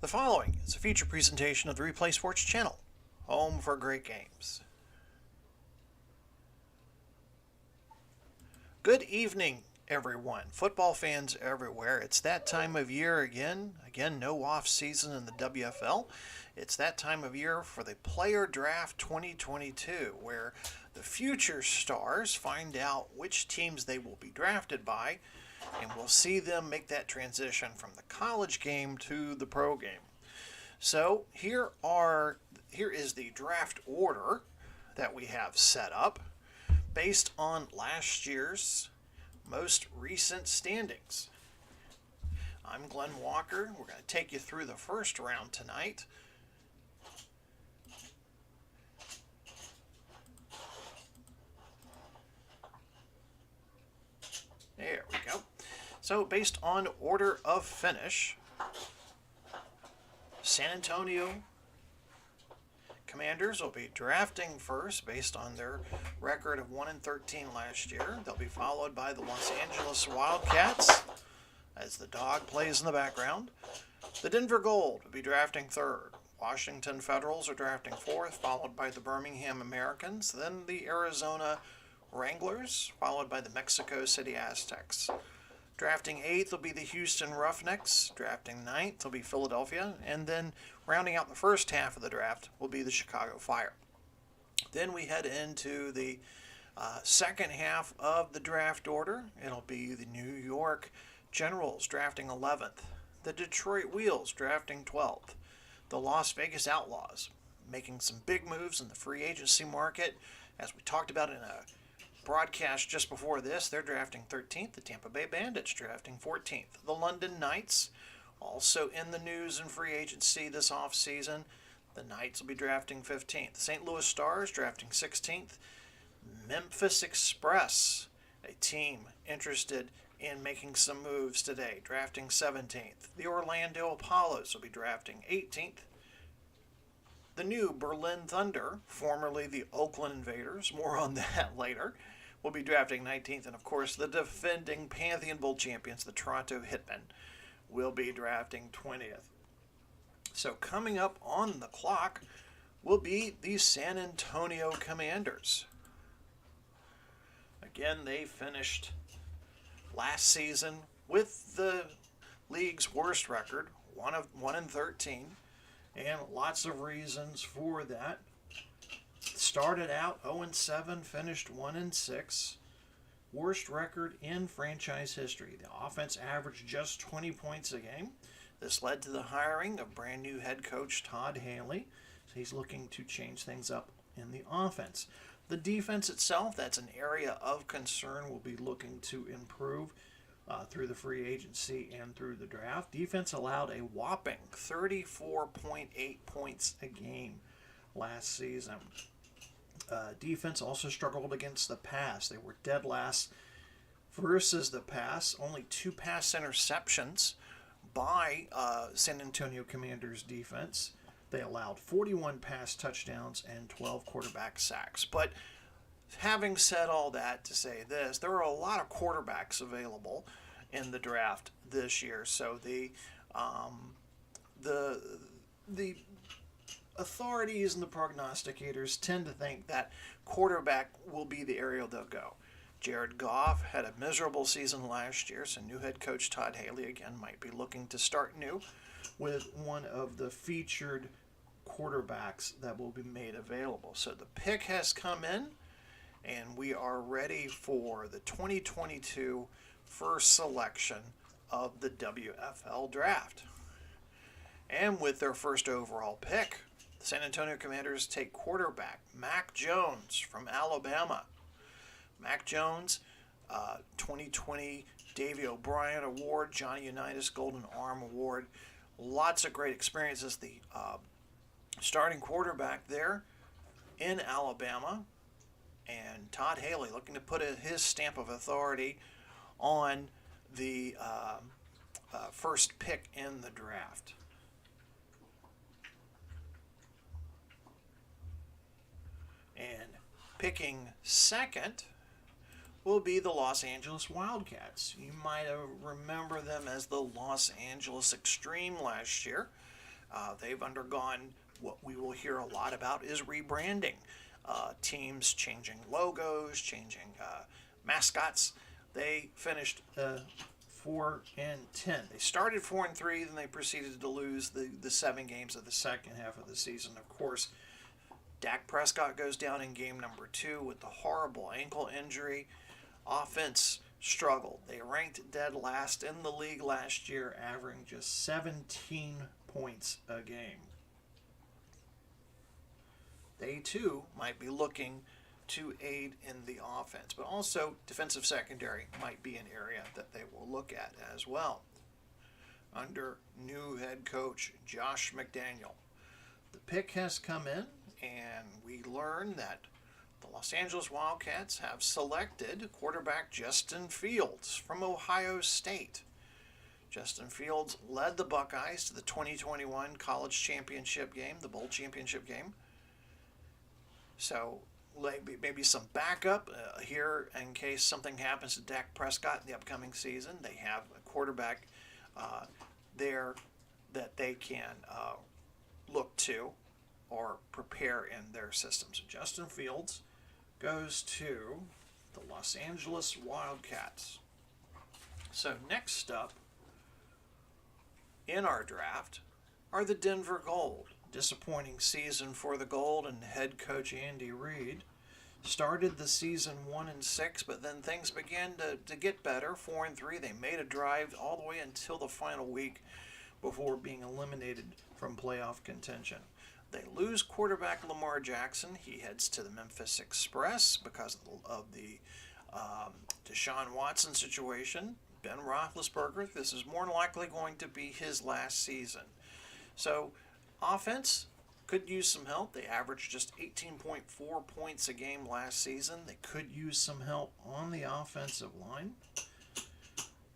The following is a feature presentation of the Replay Sports Channel, home for great games. Good evening, everyone. Football fans everywhere. It's that time of year again. Again, no off season in the WFL. It's that time of year for the Player Draft 2022, where the future stars find out which teams they will be drafted by, and we'll see them make that transition from the college game to the pro game. So here is the draft order that we have set up based on last year's most recent standings. I'm Glenn Walker. We're going to take you through the first round tonight. There we go. So based on order of finish, San Antonio Commanders will be drafting first based on their record of 1-13 last year. They'll be followed by the Los Angeles Wildcats as the dog plays in the background. The Denver Gold will be drafting third. Washington Federals are drafting fourth, followed by the Birmingham Americans. Then the Arizona Wranglers, followed by the Mexico City Aztecs. Drafting 8th will be the Houston Roughnecks. Drafting 9th will be Philadelphia. And then rounding out the first half of the draft will be the Chicago Fire. Then we head into the second half of the draft order. It'll be the New York Generals drafting 11th. The Detroit Wheels drafting 12th. The Las Vegas Outlaws making some big moves in the free agency market. As we talked about in a broadcast just before this, they're drafting 13th. The Tampa Bay Bandits drafting 14th. The London Knights, also in the news and free agency this offseason. The Knights will be drafting 15th. St. Louis Stars drafting 16th. Memphis Express, a team interested in making some moves today, drafting 17th. The Orlando Apollos will be drafting 18th. The new Berlin Thunder, formerly the Oakland Invaders, more on that later, will be drafting 19th. And of course, the defending Pantheon Bowl champions, the Toronto Hitmen, will be drafting 20th. So coming up on the clock will be the San Antonio Commanders. Again, they finished last season with the league's worst record, 1-13. And lots of reasons for that. Started out 0-7, finished 1-6. Worst record in franchise history. The offense averaged just 20 points a game. This led to the hiring of brand new head coach Todd Haley. So he's looking to change things up in the offense. The defense itself, that's an area of concern. We'll be looking to improve through the free agency and through the draft. Defense allowed a whopping 34.8 points a game last season. Defense also struggled against the pass. They were dead last versus the pass. Only 2 pass interceptions by San Antonio Commanders defense. They allowed 41 pass touchdowns and 12 quarterback sacks. But having said all that to say this, there are a lot of quarterbacks available in the draft this year. So the authorities and the prognosticators tend to think that quarterback will be the area they'll go. Jared Goff had a miserable season last year, so new head coach Todd Haley again might be looking to start new with one of the featured quarterbacks that will be made available. So the pick has come in, and we are ready for the 2022 first selection of the WFL draft. And with their first overall pick, the San Antonio Commanders take quarterback Mac Jones from Alabama. Mac Jones, 2020 Davey O'Brien Award, Johnny Unitas Golden Arm Award. Lots of great experiences. The starting quarterback there in Alabama. And Todd Haley looking to put his stamp of authority on the first pick in the draft. And picking second will be the Los Angeles Wildcats. You might remember them as the Los Angeles Extreme last year. They've undergone what we will hear a lot about is rebranding. Teams changing logos, changing mascots. They finished 4-10. They started 4-3, then they proceeded to lose the 7 games of the second half of the season. Of course, Dak Prescott goes down in game number 2 with the horrible ankle injury. Offense struggled. They ranked dead last in the league last year, averaging just 17 points a game. They too might be looking to aid in the offense, but also defensive secondary might be an area that they will look at as well. Under new head coach Josh McDaniel, the pick has come in, and we learn that the Los Angeles Wildcats have selected quarterback Justin Fields from Ohio State. Justin Fields led the Buckeyes to the 2021 college championship game, the bowl championship game. So maybe some backup here in case something happens to Dak Prescott in the upcoming season. They have a quarterback there that they can look to or prepare in their system. So Justin Fields goes to the Los Angeles Wildcats. So next up in our draft are the Denver Gold. Disappointing season for the Gold, and head coach Andy Reid started the season 1-6, but then things began to get better. 4-3. They made a drive all the way until the final week before being eliminated from playoff contention. They lose quarterback Lamar Jackson. He heads to the Memphis Express because of the Deshaun Watson situation. Ben Roethlisberger, this is more than likely going to be his last season. So offense could use some help. They averaged just 18.4 points a game last season. They could use some help on the offensive line.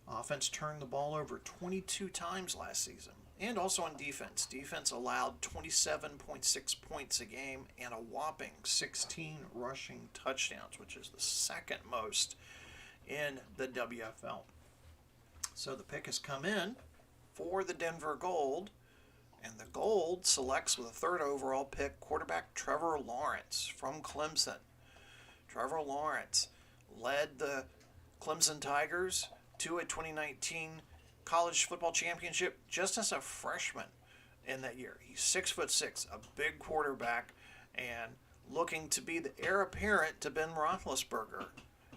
Offense turned the ball over 22 times last season. And also on defense. Defense allowed 27.6 points a game and a whopping 16 rushing touchdowns, which is the second most in the WFL. So the pick has come in for the Denver Gold, and the Gold selects with a 3rd overall pick quarterback Trevor Lawrence from Clemson. Trevor Lawrence led the Clemson Tigers to a 2019 college football championship just as a freshman in that year. He's 6'6", a big quarterback, and looking to be the heir apparent to Ben Roethlisberger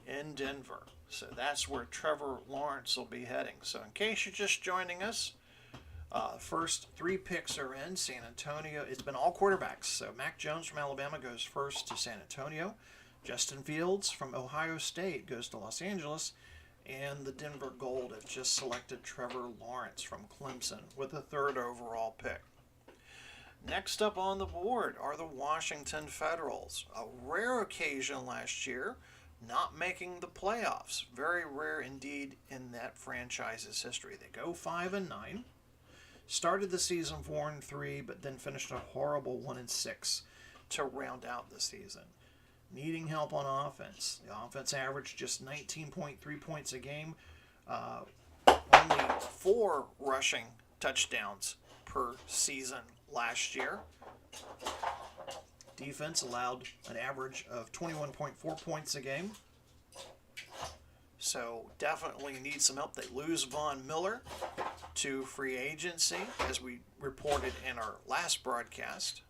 in Denver. So that's where Trevor Lawrence will be heading. So in case you're just joining us, first 3 picks are in. San Antonio, it's been all quarterbacks. So Mac Jones from Alabama goes first to San Antonio. Justin Fields from Ohio State goes to Los Angeles. And the Denver Gold have just selected Trevor Lawrence from Clemson with a 3rd overall pick. Next up on the board are the Washington Federals. A rare occasion last year, not making the playoffs. Very rare indeed in that franchise's history. They go 5-9. Started the season 4-3, but then finished a horrible 1-6 to round out the season. Needing help on offense. The offense averaged just 19.3 points a game. Only 4 rushing touchdowns per season last year. Defense allowed an average of 21.4 points a game. So definitely need some help. They lose Von Miller to free agency, as we reported in our last broadcast.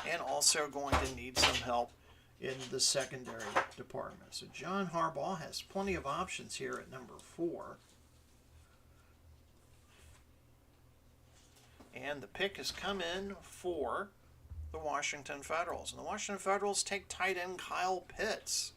And also going to need some help in the secondary department. So John Harbaugh has plenty of options here at number 4. And the pick has come in for the Washington Federals. And the Washington Federals take tight end Kyle Pitts.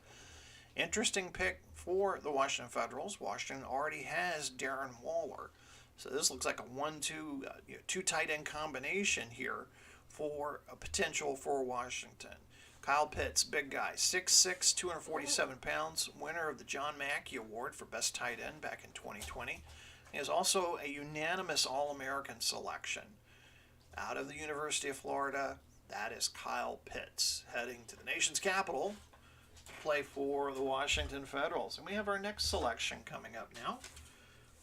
Interesting pick for the Washington Federals. Washington already has Darren Waller. So this looks like a 1-2, 2 tight end combination here for a potential for Washington. Kyle Pitts, big guy, 6'6", 247 pounds, winner of the John Mackey Award for Best Tight End back in 2020. He is also a unanimous All-American selection. Out of the University of Florida, that is Kyle Pitts, heading to the nation's capital to play for the Washington Federals. And we have our next selection coming up now,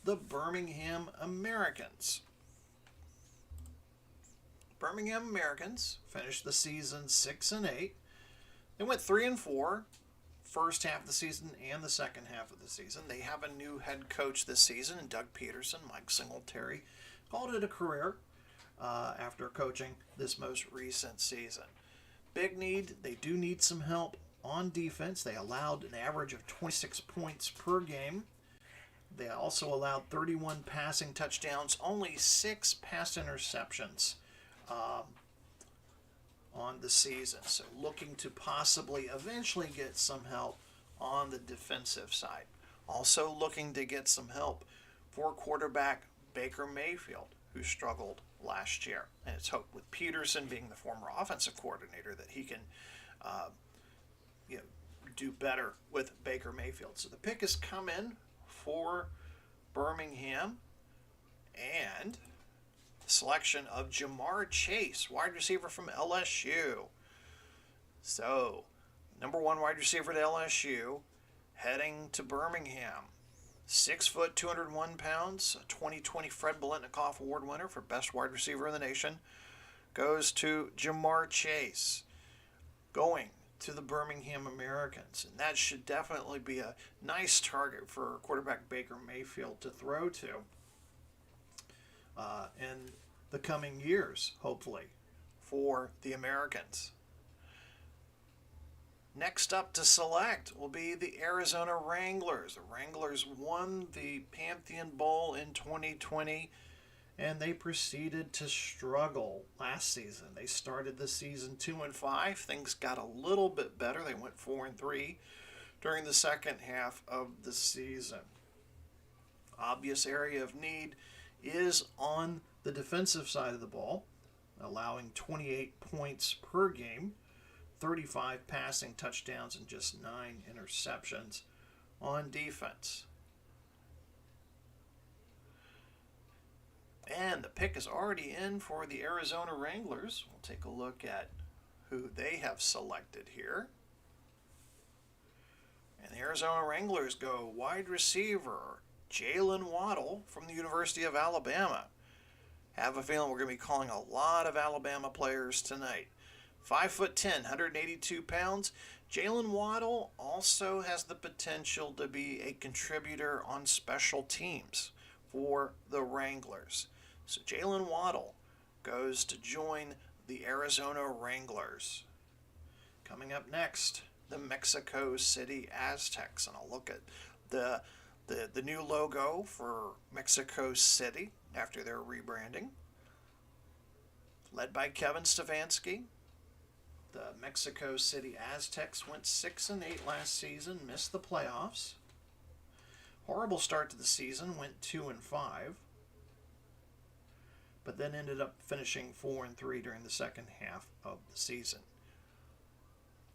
the Birmingham Americans. Birmingham Americans finished the season 6-8. They went 3-4, first half of the season and the second half of the season. They have a new head coach this season, Doug Peterson. Mike Singletary called it a career after coaching this most recent season. Big need, they do need some help on defense. They allowed an average of 26 points per game. They also allowed 31 passing touchdowns, only 6 pass interceptions on the season. So looking to possibly eventually get some help on the defensive side. Also looking to get some help for quarterback Baker Mayfield, who struggled last year. And it's hoped with Peterson being the former offensive coordinator that he can do better with Baker Mayfield. So the pick has come in for Birmingham, and the selection of Jamar Chase, wide receiver from LSU. So, number 1 wide receiver to LSU, heading to Birmingham. 6 foot, 201 pounds, a 2020 Fred Biletnikoff Award winner for best wide receiver in the nation, goes to Jamar Chase, going to the Birmingham Americans. And that should definitely be a nice target for quarterback Baker Mayfield to throw to in the coming years, hopefully, for the Americans. Next up to select will be the Arizona Wranglers. The Wranglers won the Pantheon Bowl in 2020, and they proceeded to struggle last season. They started the season 2-5. Things got a little bit better. They went 4-3 during the second half of the season. Obvious area of need is on the defensive side of the ball, allowing 28 points per game, 35 passing touchdowns, and just 9 interceptions on defense. And the pick is already in for the Arizona Wranglers. We'll take a look at who they have selected here. And the Arizona Wranglers go wide receiver Jalen Waddle from the University of Alabama. Have a feeling we're going to be calling a lot of Alabama players tonight. 5'10", 182 pounds. Jalen Waddle also has the potential to be a contributor on special teams for the Wranglers. So Jalen Waddle goes to join the Arizona Wranglers. Coming up next, the Mexico City Aztecs. And I'll look at the new logo for Mexico City after their rebranding. Led by Kevin Stefanski, the Mexico City Aztecs went 6-8 last season, missed the playoffs. Horrible start to the season, went 2-5, but then ended up finishing 4-3 during the second half of the season.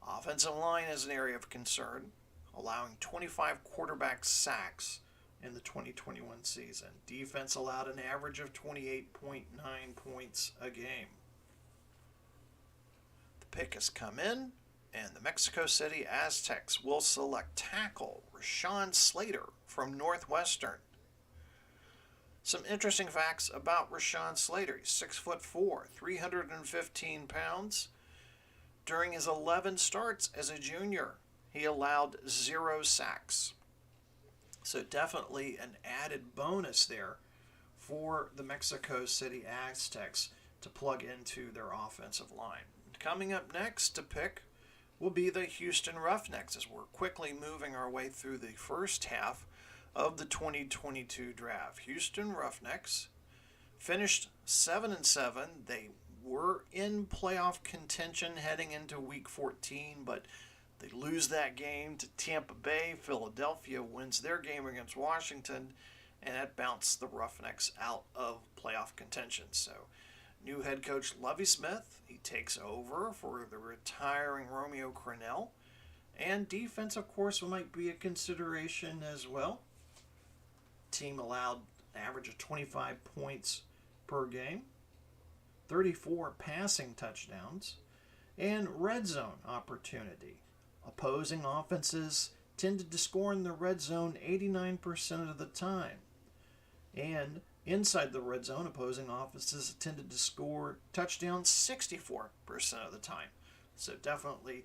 Offensive line is an area of concern, allowing 25 quarterback sacks in the 2021 season. Defense allowed an average of 28.9 points a game. The pick has come in, and the Mexico City Aztecs will select tackle Rashawn Slater from Northwestern. Some interesting facts about Rashawn Slater. He's 6'4", 315 pounds. During his 11 starts as a junior, he allowed 0 sacks. So definitely an added bonus there for the Mexico City Aztecs to plug into their offensive line. Coming up next to pick will be the Houston Roughnecks, as we're quickly moving our way through the first half of the 2022 draft. Houston Roughnecks finished 7-7. They were in playoff contention heading into Week 14, but they lose that game to Tampa Bay. Philadelphia wins their game against Washington, and that bounced the Roughnecks out of playoff contention. So, new head coach Lovie Smith, he takes over for the retiring Romeo Crennel. And defense, of course, might be a consideration as well. Team allowed an average of 25 points per game, 34 passing touchdowns, and red zone opportunity. Opposing offenses tended to score in the red zone 89% of the time. And Inside the red zone, opposing offenses tended to score touchdowns 64% of the time. So definitely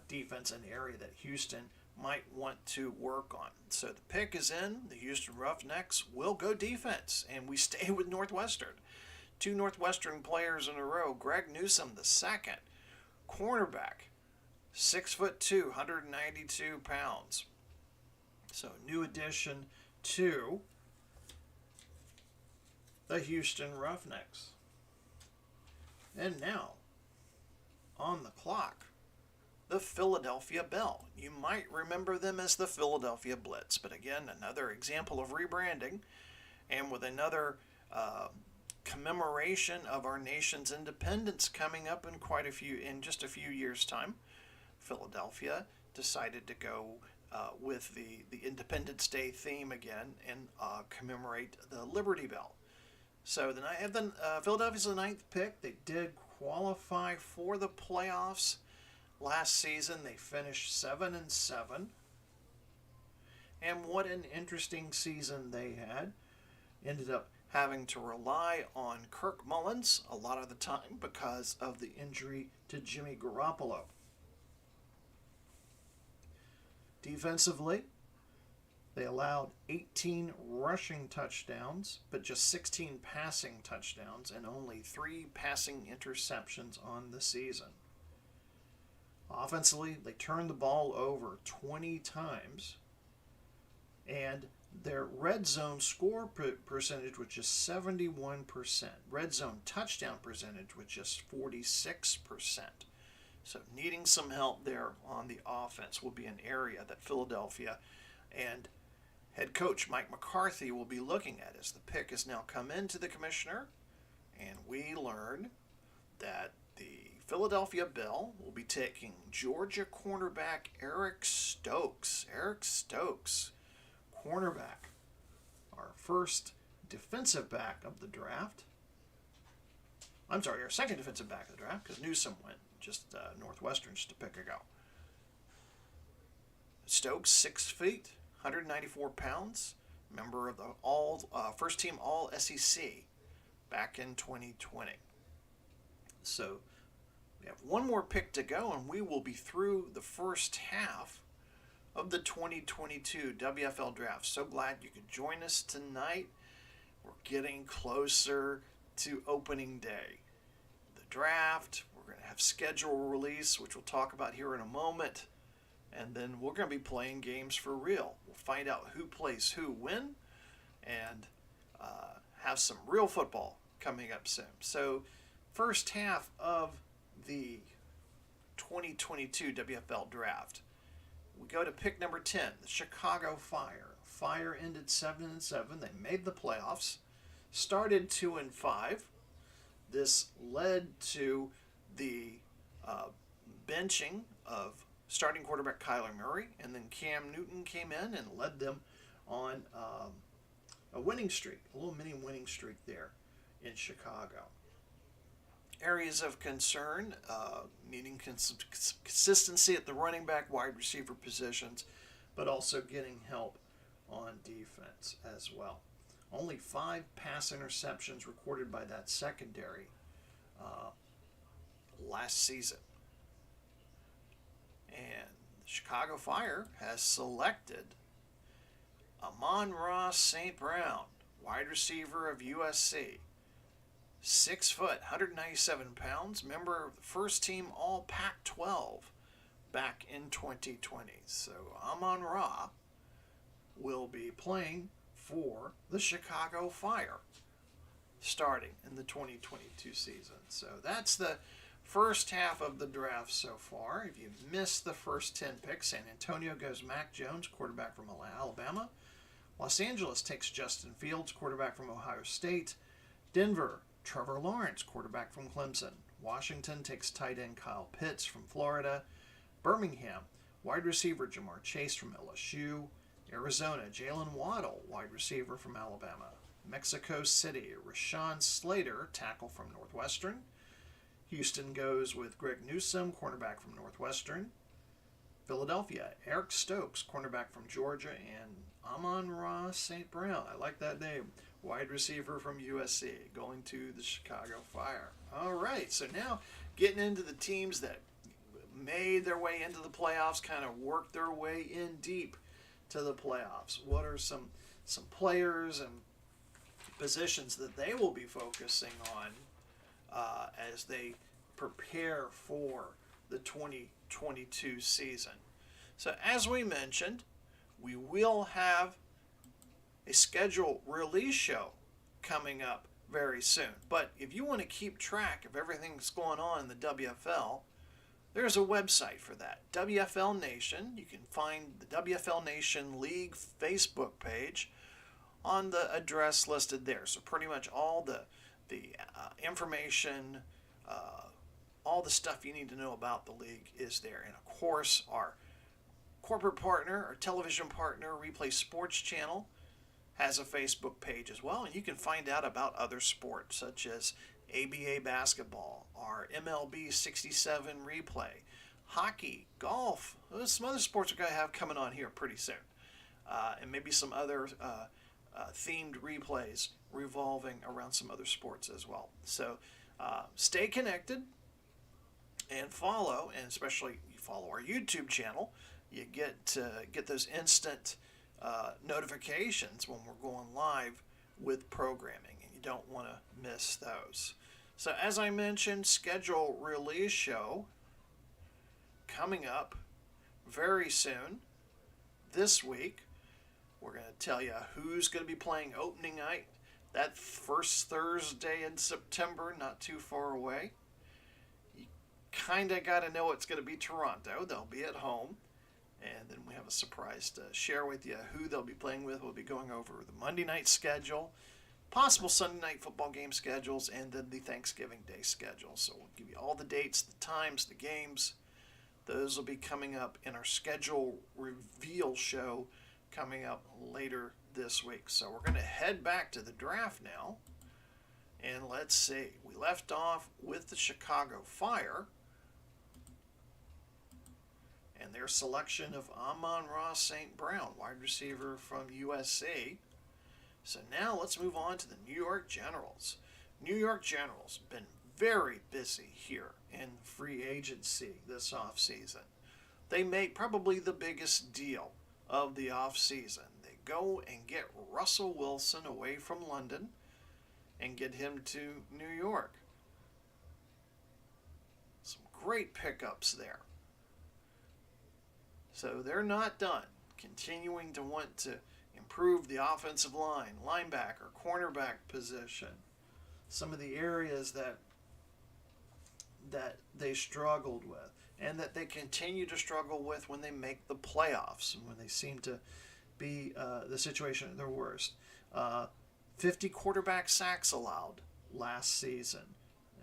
defense an area that Houston might want to work on. So the pick is in. The Houston Roughnecks will go defense, and we stay with Northwestern. 2 Northwestern players in a row. Greg Newsome, the second, cornerback, 6'2", 192 pounds. So new addition to the Houston Roughnecks. And now, on the clock, the Philadelphia Bell. You might remember them as the Philadelphia Blitz, but again, another example of rebranding, and with another commemoration of our nation's independence coming up in just a few years' time. Philadelphia decided to go with the Independence Day theme again and commemorate the Liberty Bell. So Philadelphia's the 9th pick. They did qualify for the playoffs last season. They finished 7-7. And what an interesting season they had. Ended up having to rely on Kirk Mullins a lot of the time because of the injury to Jimmy Garoppolo. Defensively, they allowed 18 rushing touchdowns, but just 16 passing touchdowns and only 3 passing interceptions on the season. Offensively, they turned the ball over 20 times, and their red zone score percentage was just 71%. Red zone touchdown percentage was just 46%. So needing some help there on the offense will be an area that Philadelphia and head coach Mike McCarthy will be looking at as the pick has now come into the commissioner. And we learn that the Philadelphia Bell will be taking Georgia cornerback Eric Stokes. Eric Stokes, cornerback, our first defensive back of the draft. I'm sorry, our second defensive back of the draft, because Newsome went just Northwestern's to pick a go. Stokes, 6 feet, 194 pounds, member of the first team All SEC back in 2020. So we have one more pick to go, and we will be through the first half of the 2022 WFL draft. So glad you could join us tonight. We're getting closer to opening day. The draft, we're going to have schedule release, which we'll talk about here in a moment. And then we're going to be playing games for real. We'll find out who plays who when, and have some real football coming up soon. So first half of the 2022 WFL draft. We go to pick number 10, the Chicago Fire. Fire ended 7-7. They made the playoffs. Started 2-5. This led to the benching of starting quarterback Kyler Murray, and then Cam Newton came in and led them on a winning streak, a little mini winning streak there in Chicago. Areas of concern, needing consistency at the running back, wide receiver positions, but also getting help on defense as well. Only 5 pass interceptions recorded by that secondary last season. And the Chicago Fire has selected Amon-Ra St. Brown, wide receiver of USC. 6 foot, 197 pounds, member of the first team All Pac-12 back in 2020. So Amon-Ra will be playing for the Chicago Fire starting in the 2022 season. So that's the first half of the draft so far. If you missed the first 10 picks, San Antonio goes Mac Jones, quarterback from Alabama. Los Angeles takes Justin Fields, quarterback from Ohio State. Denver, Trevor Lawrence, quarterback from Clemson. Washington takes tight end Kyle Pitts from Florida. Birmingham, wide receiver Jamar Chase from LSU. Arizona, Jalen Waddle, wide receiver from Alabama. Mexico City, Rashawn Slater, tackle from Northwestern. Houston goes with Greg Newsome, cornerback from Northwestern. Philadelphia, Eric Stokes, cornerback from Georgia, and Amon-Ra St. Brown. I like that name. Wide receiver from USC, going to the Chicago Fire. All right, so now getting into the teams that made their way into the playoffs, kind of worked their way in deep to the playoffs. What are some players and positions that they will be focusing on as they prepare for the 2022 season? So as we mentioned, we will have a schedule release show coming up very soon. But if you want to keep track of everything that's going on in the WFL, there's a website for that, WFL Nation. You can find the WFL Nation League Facebook page on the address listed there. So pretty much all the information, all the stuff you need to know about the league is there. And of course, our corporate partner, our television partner, Replay Sports Channel, has a Facebook page as well. And you can find out about other sports such as ABA basketball, our MLB 67 replay, hockey, golf. There's some other sports we're going to have coming on here pretty soon. And maybe some other themed replays revolving around some other sports as well. So stay connected and follow, and especially you follow our YouTube channel. You get those instant notifications when we're going live with programming, and you don't want to miss those. So as I mentioned, schedule release show coming up very soon this week. We're going to tell you who's going to be playing opening night that first Thursday in September, not too far away. You kind of got to know it's going to be Toronto. They'll be at home. And then we have a surprise to share with you who they'll be playing with. We'll be going over the Monday night schedule, possible Sunday night football game schedules, and then the Thanksgiving Day schedule. So we'll give you all the dates, the times, the games. Those will be coming up in our schedule reveal show coming up later this week. So we're going to head back to the draft now. And let's see. We left off with the Chicago Fire and their selection of Amon-Ra St. Brown, wide receiver from USC. So now let's move on to the New York Generals. New York Generals have been very busy here in free agency this offseason. They made probably the biggest deal of the offseason. They go and get Russell Wilson away from London and get him to New York. Some great pickups there. So they're not done, continuing to want to improve the offensive line, linebacker, cornerback position, some of the areas that they struggled with and that they continue to struggle with when they make the playoffs and when they seem to be the situation at their worst. 50 quarterback sacks allowed last season.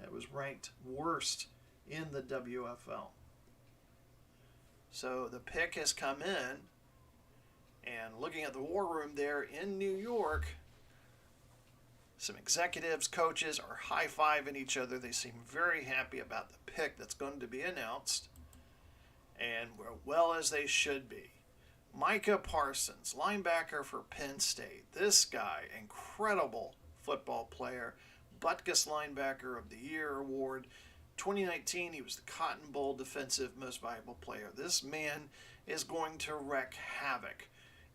It was ranked worst in the WFL. So the pick has come in, and looking at the war room there in New York, some executives, coaches are high-fiving each other. They seem very happy about the pick that's going to be announced, and well as they should be. Micah Parsons, linebacker for Penn State. This guy, incredible football player, Butkus Linebacker of the Year award. 2019, he was the Cotton Bowl Defensive Most Valuable Player. This man is going to wreak havoc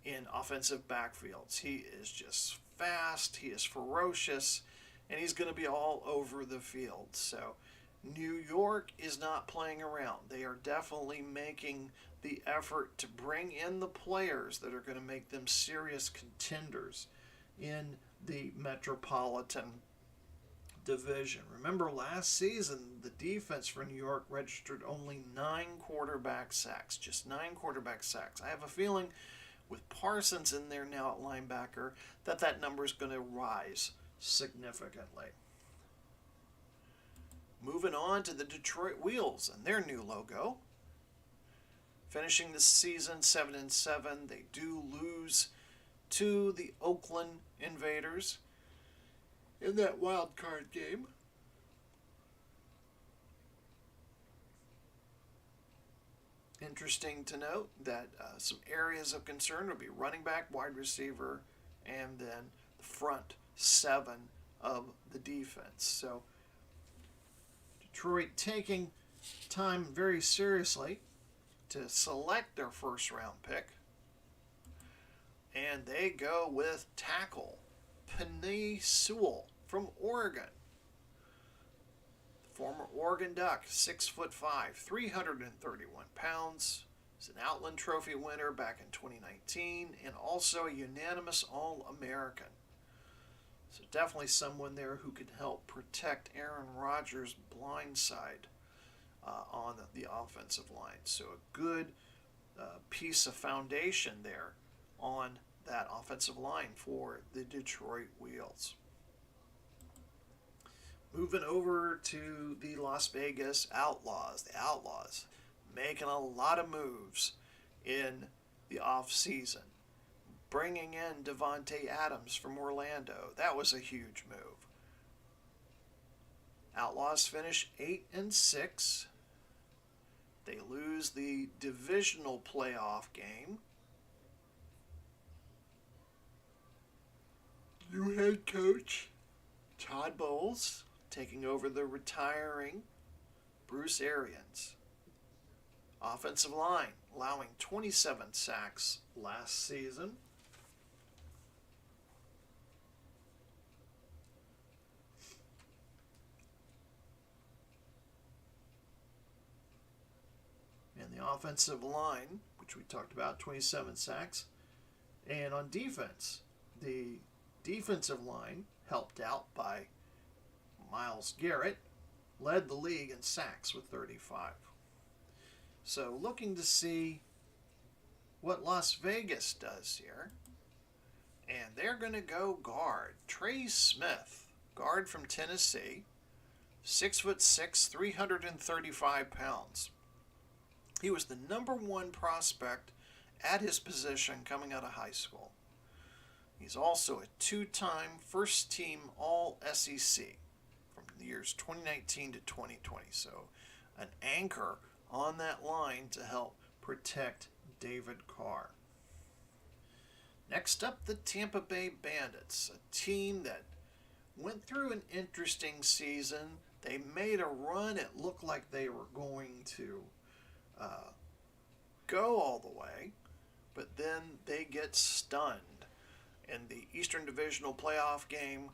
in offensive backfields. He is just fast, he is ferocious, and he's going to be all over the field. So New York is not playing around. They are definitely making the effort to bring in the players that are going to make them serious contenders in the Metropolitan Division. Remember last season, the defense for New York registered only 9 quarterback sacks, just 9 quarterback sacks. I have a feeling with Parsons in there now at linebacker that number is going to rise significantly. Moving on to the Detroit Wheels and their new logo. Finishing the season 7-7, they do lose to the Oakland Invaders in that wild card game. Interesting to note that some areas of concern will be running back, wide receiver, and then the front seven of the defense. So Detroit taking time very seriously to select their first round pick. And they go with tackle Penei Sewell from Oregon. Former Oregon Duck, 6'5", 331 pounds. He's an Outland Trophy winner back in 2019 and also a unanimous All-American. So definitely someone there who could help protect Aaron Rodgers' blind side on the offensive line. So a good piece of foundation there on that offensive line for the Detroit Wheels. Moving over to the Las Vegas Outlaws. The Outlaws making a lot of moves in the offseason. Bringing in Devontae Adams from Orlando. That was a huge move. Outlaws finish 8-6. They lose the divisional playoff game. New head coach Todd Bowles taking over the retiring Bruce Arians. Offensive line allowing 27 sacks last season. And the offensive line, which we talked about, 27 sacks. And on defense, the defensive line, helped out by Myles Garrett, led the league in sacks with 35. So looking to see what Las Vegas does here. And they're going to go guard. Trey Smith, guard from Tennessee, 6'6", 335 pounds. He was the #1 prospect at his position coming out of high school. He's also a two-time first-team All-SEC from the years 2019 to 2020. So an anchor on that line to help protect David Carr. Next up, the Tampa Bay Bandits, a team that went through an interesting season. They made a run. It looked like they were going to go all the way, but then they get stunned in the Eastern Divisional playoff game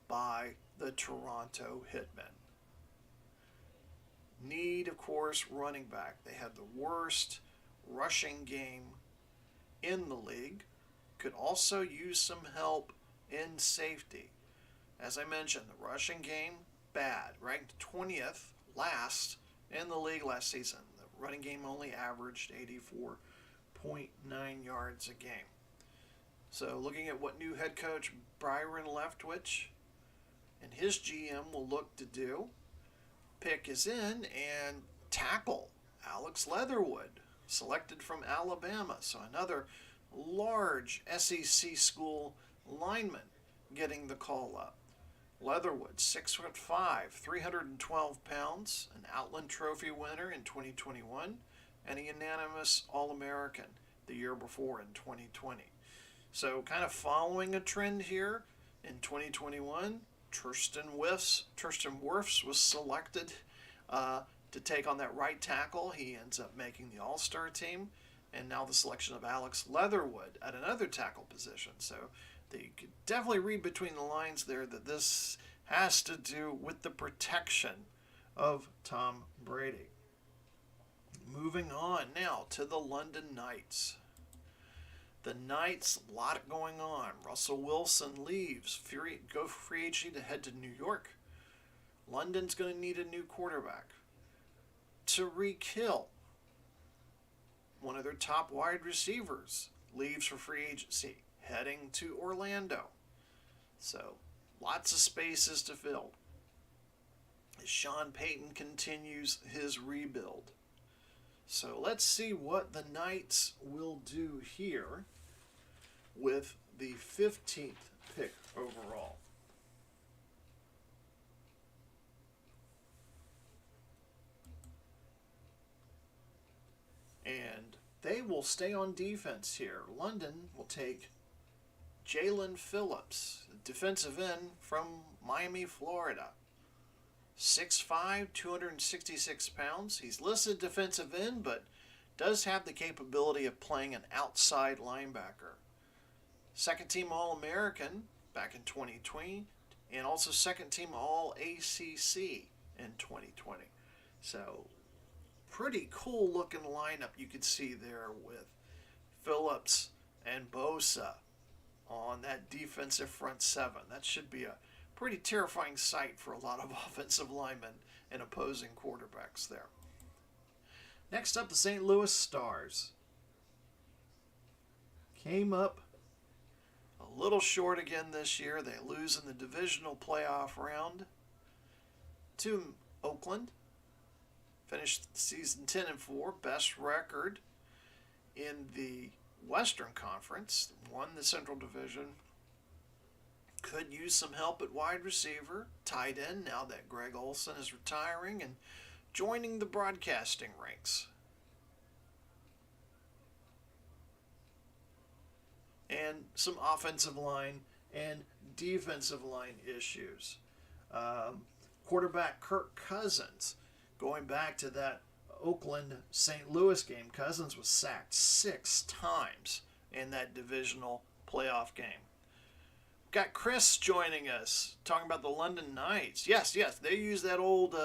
by the Toronto Hitmen. Need, of course, running back. They had the worst rushing game in the league. Could also use some help in safety. As I mentioned, the rushing game, bad. Ranked 20th last in the league last season. The running game only averaged 84.9 yards a game. So looking at what new head coach Byron Leftwich and his GM will look to do, pick is in and tackle Alex Leatherwood, selected from Alabama. So another large SEC school lineman getting the call up. Leatherwood, 6'5", 312 pounds, an Outland Trophy winner in 2021, and a unanimous All-American the year before in 2020. So kind of following a trend here in 2021, Tristan Wirfs was selected to take on that right tackle. He ends up making the All-Star team, and now the selection of Alex Leatherwood at another tackle position. So you could definitely read between the lines there that this has to do with the protection of Tom Brady. Moving on now to the London Knights. The Knights, a lot going on. Russell Wilson leaves, go free agency to head to New York. London's going to need a new quarterback. Tyreek Hill, one of their top wide receivers, leaves for free agency, heading to Orlando. So lots of spaces to fill as Sean Payton continues his rebuild. So let's see what the Knights will do here with the 15th pick overall. And They will stay on defense here. London will take Jalen Phillips, defensive end from Miami, Florida. 6'5", 266 pounds. He's listed defensive end, but does have the capability of playing an outside linebacker. Second team All-American back in 2020, and also second team All-ACC in 2020. So, pretty cool looking lineup you could see there with Phillips and Bosa on that defensive front seven. That should be a pretty terrifying sight for a lot of offensive linemen and opposing quarterbacks there. Next up, the St. Louis Stars. Came up a little short again this year. They lose in the divisional playoff round to Oakland. Finished the season 10-4, best record in the Western Conference. Won the Central Division. Could use some help at wide receiver, tight end, now that Greg Olson is retiring and joining the broadcasting ranks. And some offensive line and defensive line issues. Quarterback Kirk Cousins, going back to that Oakland-St. Louis game, Cousins was sacked 6 times in that divisional playoff game. Got Chris joining us, talking about the London Knights. Yes, they use that old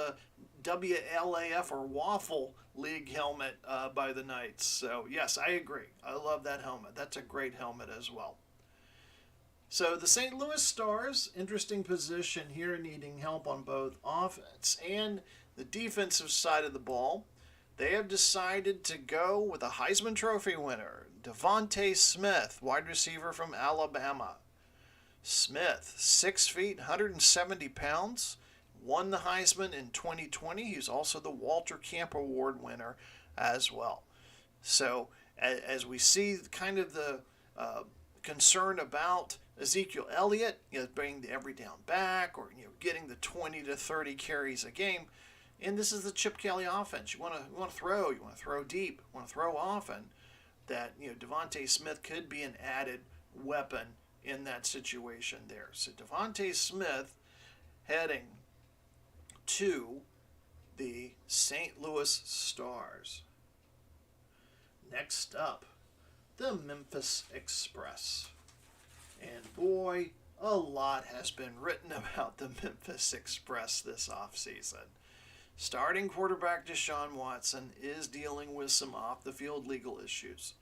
WLAF or Waffle League helmet by the Knights. So, yes, I agree. I love that helmet. That's a great helmet as well. So, the St. Louis Stars, interesting position here, needing help on both offense and the defensive side of the ball. They have decided to go with a Heisman Trophy winner, Devontae Smith, wide receiver from Alabama. Smith, 6 feet, 170 pounds, won the Heisman in 2020. He's also the Walter Camp Award winner as well. So as we see kind of the concern about Ezekiel Elliott, bringing the every down back or getting the 20 to 30 carries a game, and this is the Chip Kelly offense. You want to throw deep, you want to throw often. That Devontae Smith could be an added weapon in that situation there. So Devontae Smith heading to the St. Louis Stars. Next up, the Memphis Express. And boy, a lot has been written about the Memphis Express this offseason. Starting quarterback Deshaun Watson is dealing with some off-the-field legal issues.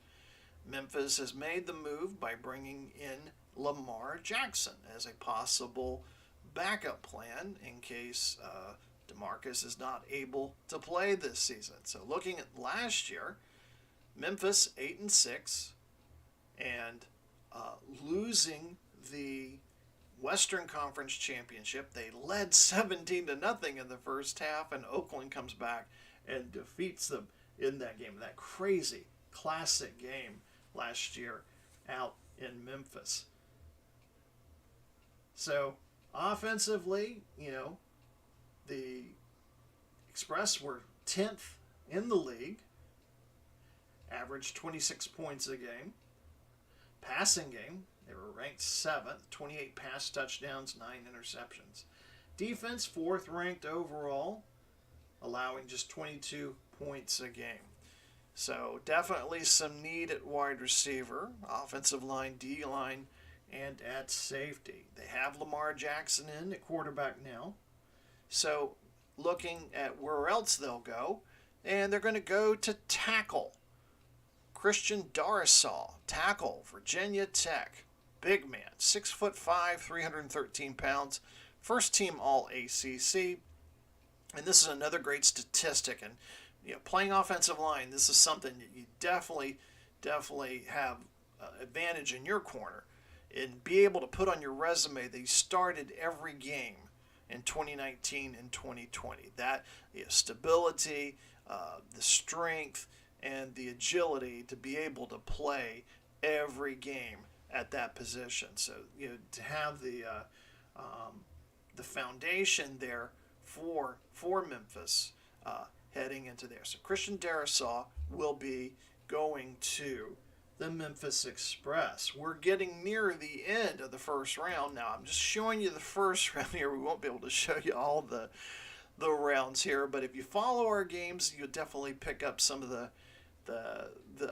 Memphis has made the move by bringing in Lamar Jackson as a possible backup plan in case DeMarcus is not able to play this season. So looking at last year, Memphis 8-6 and losing the Western Conference Championship. They led 17-0 in the first half, and Oakland comes back and defeats them in that game. That crazy classic game last year out in Memphis. So offensively, the Express were 10th in the league, averaged 26 points a game. Passing game, they were ranked 7th, 28 pass touchdowns, 9 interceptions. Defense, 4th ranked overall, allowing just 22 points a game. So definitely some need at wide receiver, offensive line, D-line, and at safety. They have Lamar Jackson in at quarterback now. So looking at where else they'll go, and they're going to go to tackle. Christian Darrisaw, tackle, Virginia Tech. Big man, 6'5", 313 pounds. First team All-ACC. And this is another great statistic. And playing offensive line, this is something that you definitely have advantage in your corner. And be able to put on your resume that you started every game in 2019 and 2020. That stability, the strength, and the agility to be able to play every game at that position. So to have the foundation there for Memphis heading into there. So Christian Darrisaw will be going to the Memphis Express. We're getting near the end of the first round. Now, I'm just showing you the first round here. We won't be able to show you all the rounds here, but if you follow our games, you'll definitely pick up some of the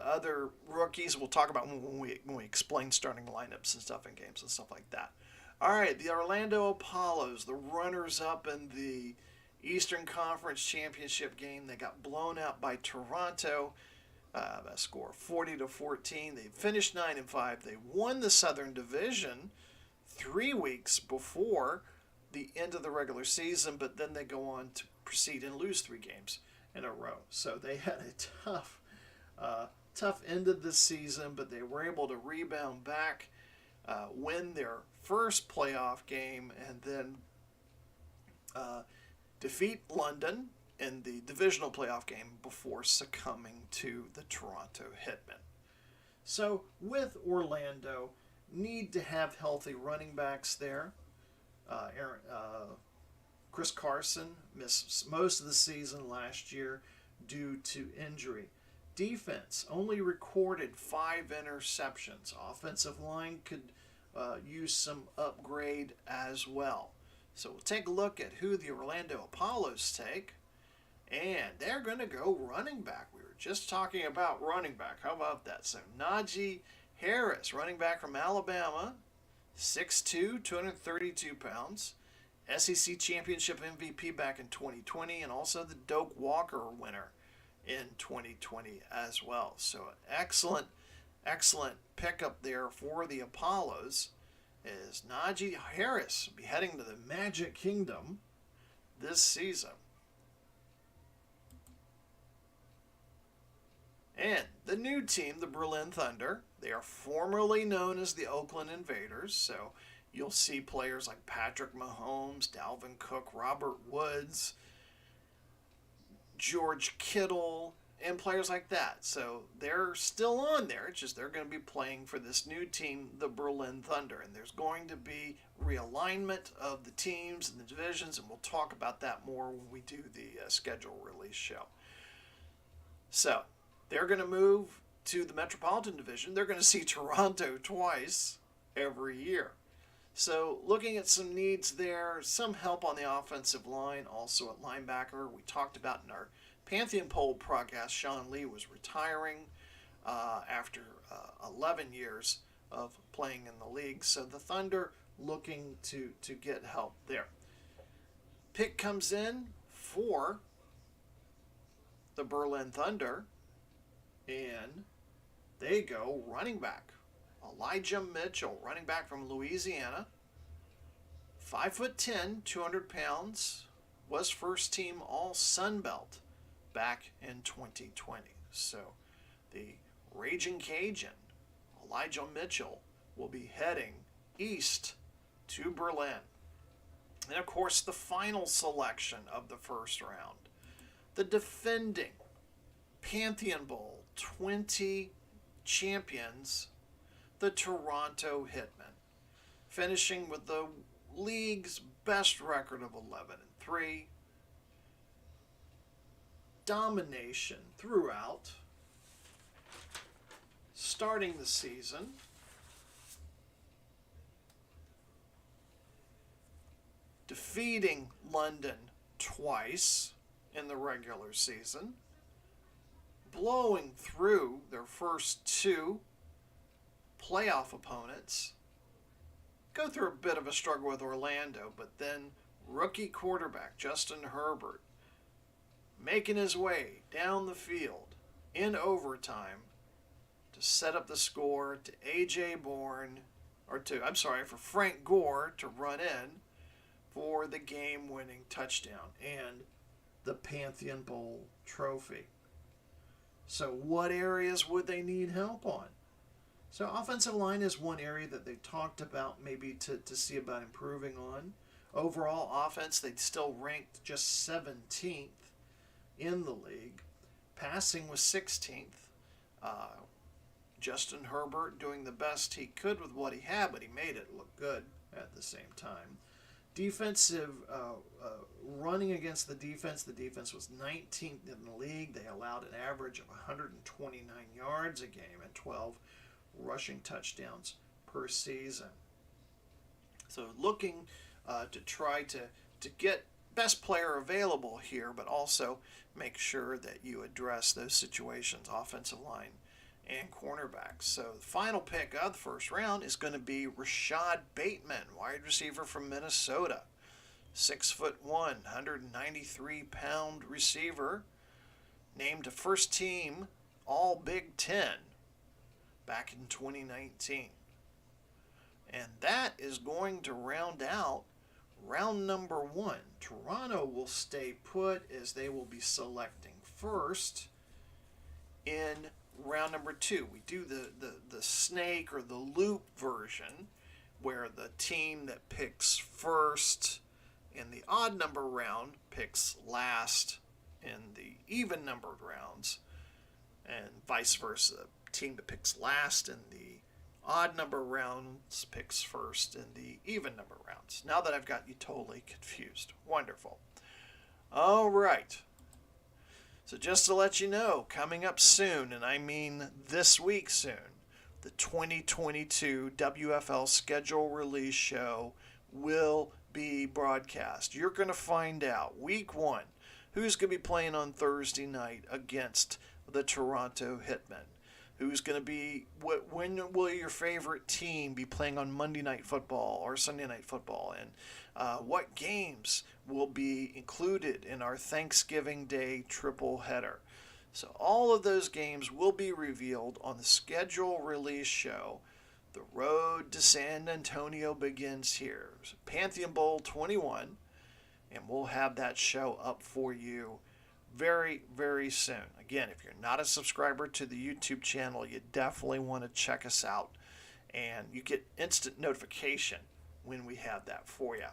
other rookies. We'll talk about when we explain starting lineups and stuff in games and stuff like that. All right, the Orlando Apollos, the runners-up in the Eastern Conference Championship game. They got blown out by Toronto. A score 40-14. They finished 9-5. They won the Southern Division 3 weeks before the end of the regular season, but then they go on to proceed and lose 3 games in a row. So they had a tough end of the season, but they were able to rebound back, win their first playoff game, and then defeat London in the divisional playoff game before succumbing to the Toronto Hitmen. So with Orlando, need to have healthy running backs there. Chris Carson missed most of the season last year due to injury. Defense only recorded 5 interceptions. Offensive line could use some upgrade as well. So we'll take a look at who the Orlando Apollos take. And they're going to go running back. We were just talking about running back. How about that? So Najee Harris, running back from Alabama, 6'2", 232 pounds. SEC Championship MVP back in 2020, and also the Doak Walker winner in 2020 as well. So excellent pickup there for the Apollos is Najee Harris be heading to the Magic Kingdom this season. And the new team, the Berlin Thunder, they are formerly known as the Oakland Invaders. So you'll see players like Patrick Mahomes, Dalvin Cook, Robert Woods, George Kittle, and players like that. So they're still on there. It's just they're going to be playing for this new team, the Berlin Thunder. And there's going to be realignment of the teams and the divisions, and we'll talk about that more when we do the schedule release show. So they're going to move to the Metropolitan Division. They're going to see Toronto twice every year. So looking at some needs there, some help on the offensive line, also at linebacker. We talked about in our Pantheon Poll podcast, Sean Lee was retiring after 11 years of playing in the league. So the Thunder looking to get help there. Pick comes in for the Berlin Thunder, and they go running back. Elijah Mitchell, running back from Louisiana, 5'10", 200 pounds, was first team All Sun Belt back in 2020. So the Raging Cajun, Elijah Mitchell, will be heading east to Berlin. And of course, the final selection of the first round, the defending Pantheon Bowl 20 champions, the Toronto Hitmen, finishing with the league's best record of 11-3, domination throughout, starting the season, defeating London twice in the regular season, blowing through their first 2 playoff opponents, go through a bit of a struggle with Orlando, but then rookie quarterback Justin Herbert making his way down the field in overtime to set up the score to for Frank Gore to run in for the game-winning touchdown and the Pantheon Bowl trophy. So what areas would they need help on? So offensive line is one area that they talked about maybe to see about improving on. Overall offense, they'd still ranked just 17th in the league. Passing was 16th. Justin Herbert doing the best he could with what he had, but he made it look good at the same time. Defensive running against the defense. The defense was 19th in the league. They allowed an average of 129 yards a game and 12 rushing touchdowns per season. So looking to try to get best player available here, but also make sure that you address those situations, offensive line and cornerbacks. So the final pick of the first round is going to be Rashad Bateman, wide receiver from Minnesota. 6'1", 193-pound receiver, named a first team All Big Ten back in 2019. And that is going to round out round number 1. Toronto will stay put as they will be selecting first in round number 2. We do the snake or the loop version, where the team that picks first in the odd number round picks last in the even numbered rounds, and vice versa. The team that picks last in the odd number rounds picks first in the even number rounds. Now that I've got you totally confused. Wonderful. All right. So just to let you know, coming up soon, and I mean this week soon, the 2022 WFL schedule release show will be broadcast. You're going to find out week 1 who's going to be playing on Thursday night against the Toronto Hitmen. Who's going to be, when will your favorite team be playing on Monday Night Football or Sunday Night Football? And what games will be included in our Thanksgiving Day triple header? So all of those games will be revealed on the schedule release show. The road to San Antonio begins here. So Pantheon Bowl 21, and we'll have that show up for you very, very soon. Again, if you're not a subscriber to the YouTube channel, you definitely want to check us out, and you get instant notification when we have that for you.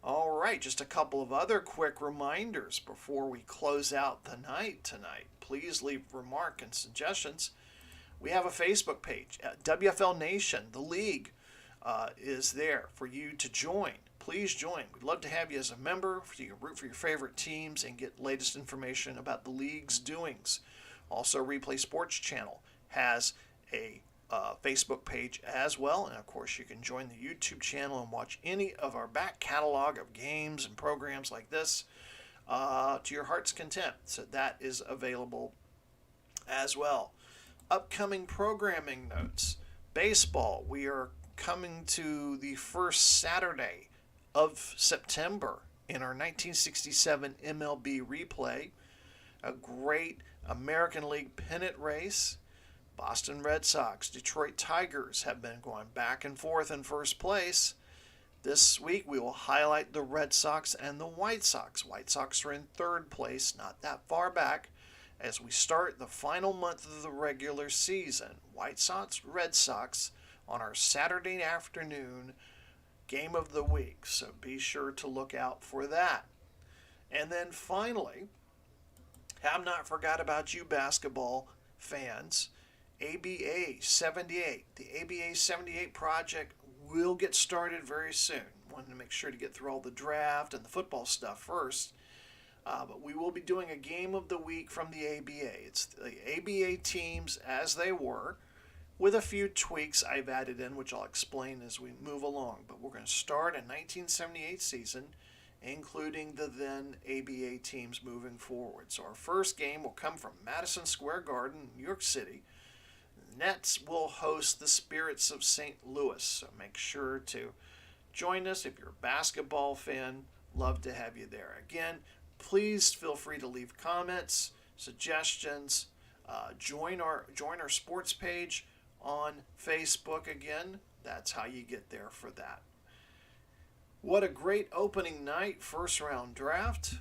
All right, just a couple of other quick reminders before we close out the night tonight. Please leave remarks and suggestions. We have a Facebook page, WFL Nation. The league is there for you to join. Please join. We'd love to have you as a member so you can root for your favorite teams and get latest information about the league's doings. Also, Replay Sports Channel has a Facebook page as well. And, of course, you can join the YouTube channel and watch any of our back catalog of games and programs like this to your heart's content. So that is available as well. Upcoming programming notes. Baseball. We are coming to the first Saturday of September in our 1967 MLB replay. A great American League pennant race. Boston Red Sox, Detroit Tigers have been going back and forth in first place. This week we will highlight the Red Sox and the White Sox. White Sox are in third place, not that far back, as we start the final month of the regular season. White Sox, Red Sox on our Saturday afternoon game of the week. So be sure to look out for that. And then finally, have not forgot about you basketball fans. ABA 78. The ABA 78 project will get started very soon. Wanted to make sure to get through all the draft and the football stuff first. But we will be doing a game of the week from the ABA. It's the ABA teams as they were, with a few tweaks I've added in, which I'll explain as we move along. But we're going to start a 1978 season, including the then ABA teams moving forward. So our first game will come from Madison Square Garden, New York City. The Nets will host the Spirits of St. Louis. So make sure to join us if you're a basketball fan. Love to have you there. Again, please feel free to leave comments, suggestions. Join our sports page on Facebook again. That's how you get there for that. What a great opening night, first round draft.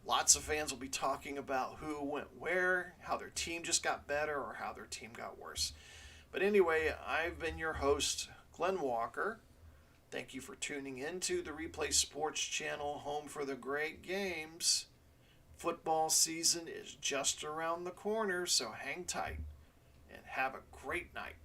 Lots of fans will be talking about who went where, how their team just got better, or how their team got worse. But anyway, I've been your host, Glenn Walker. Thank you for tuning into the Replay Sports Channel, home for the great games. Football season is just around the corner, so hang tight and have a great night.